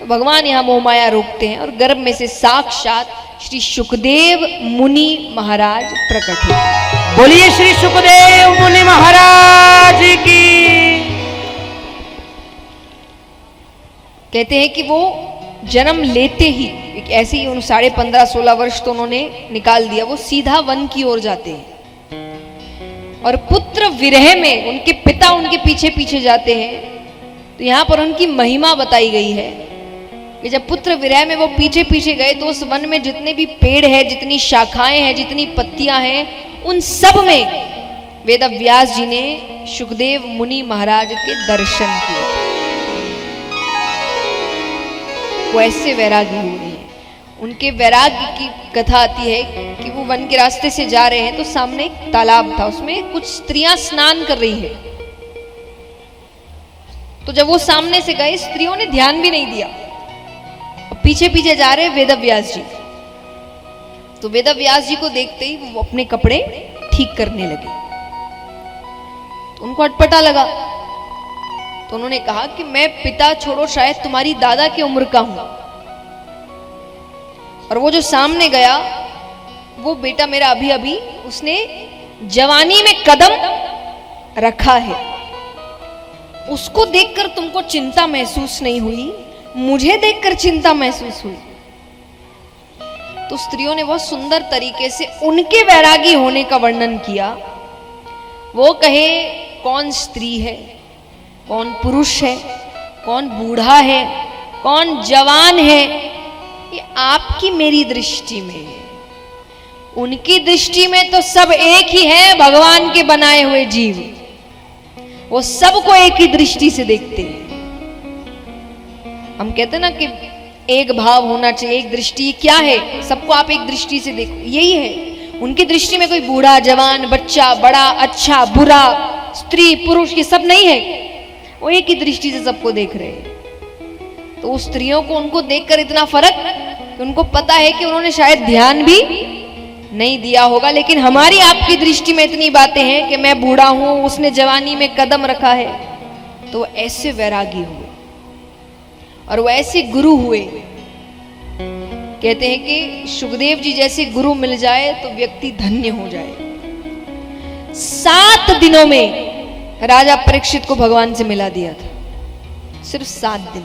तो भगवान यहाँ मोहमाया रोकते हैं और गर्भ में से साक्षात श्री सुखदेव मुनि महाराज प्रकट हुए। बोलिए श्री सुखदेव मुनि महाराज की। कहते हैं कि वो जन्म लेते ही एक ऐसे ही 15.5-16 वर्ष तो उन्होंने निकाल दिया, वो सीधा वन की ओर जाते हैं और पुत्र विरह में उनके पिता उनके पीछे पीछे जाते हैं। तो यहाँ पर उनकी महिमा बताई गई है कि जब पुत्र विरह में वो पीछे पीछे गए तो उस वन में जितने भी पेड़ है, जितनी शाखाएं हैं, जितनी पत्तियां हैं, उन सब में वेद व्यास जी ने सुखदेव मुनि महाराज के दर्शन किए। वो ऐसे वैरागी हुए हैं। उनके वैराग्य की कथा आती है कि वो वन के रास्ते से जा रहे हैं तो सामने एक तालाब था, उसमें कुछ स्त्रियां स्नान कर रही है। तो जब वो सामने से गए, स्त्रियों ने ध्यान भी नहीं दिया, पीछे पीछे जा रहे वेद व्यास जी। तो वेद व्यास जी को देखते ही वो अपने कपड़े ठीक करने लगे। तो उनको अटपटा लगा, तो उन्होंने कहा कि मैं पिता छोड़ो शायद तुम्हारी दादा की उम्र का हूं। और वो जो सामने गया वो बेटा मेरा अभी अभी उसने जवानी में कदम रखा है, उसको देखकर तुमको चिंता महसूस नहीं हुई, मुझे देखकर चिंता महसूस हुई। तो स्त्रियों ने बहुत सुंदर तरीके से उनके वैरागी होने का वर्णन किया। वो कहे कौन स्त्री है, कौन पुरुष है, कौन बूढ़ा है, कौन जवान है, ये आपकी मेरी दृष्टि में है। उनकी दृष्टि में तो सब एक ही है, भगवान के बनाए हुए जीव, वो सबको एक ही दृष्टि से देखते हैं। हम कहते हैं ना कि एक भाव होना चाहिए, एक दृष्टि। क्या है? सबको आप एक दृष्टि से देखो, यही है। उनकी दृष्टि में कोई बूढ़ा, जवान, बच्चा, बड़ा, अच्छा, बुरा, स्त्री, पुरुष, ये सब नहीं है। वो एक ही दृष्टि से सबको देख रहे हैं। तो उस स्त्रियों को उनको देखकर इतना फर्क कि उनको पता है कि उन्होंने शायद ध्यान भी नहीं दिया होगा, लेकिन हमारी आपकी दृष्टि में इतनी बातें हैं कि मैं बूढ़ा हूं, उसने जवानी में कदम रखा है। तो वो ऐसे वैरागी हुए और वो ऐसे गुरु हुए। कहते हैं कि सुखदेव जी जैसे गुरु मिल जाए तो व्यक्ति धन्य हो जाए। 7 दिनों में राजा परीक्षित को भगवान से मिला दिया था, सिर्फ 7 दिन।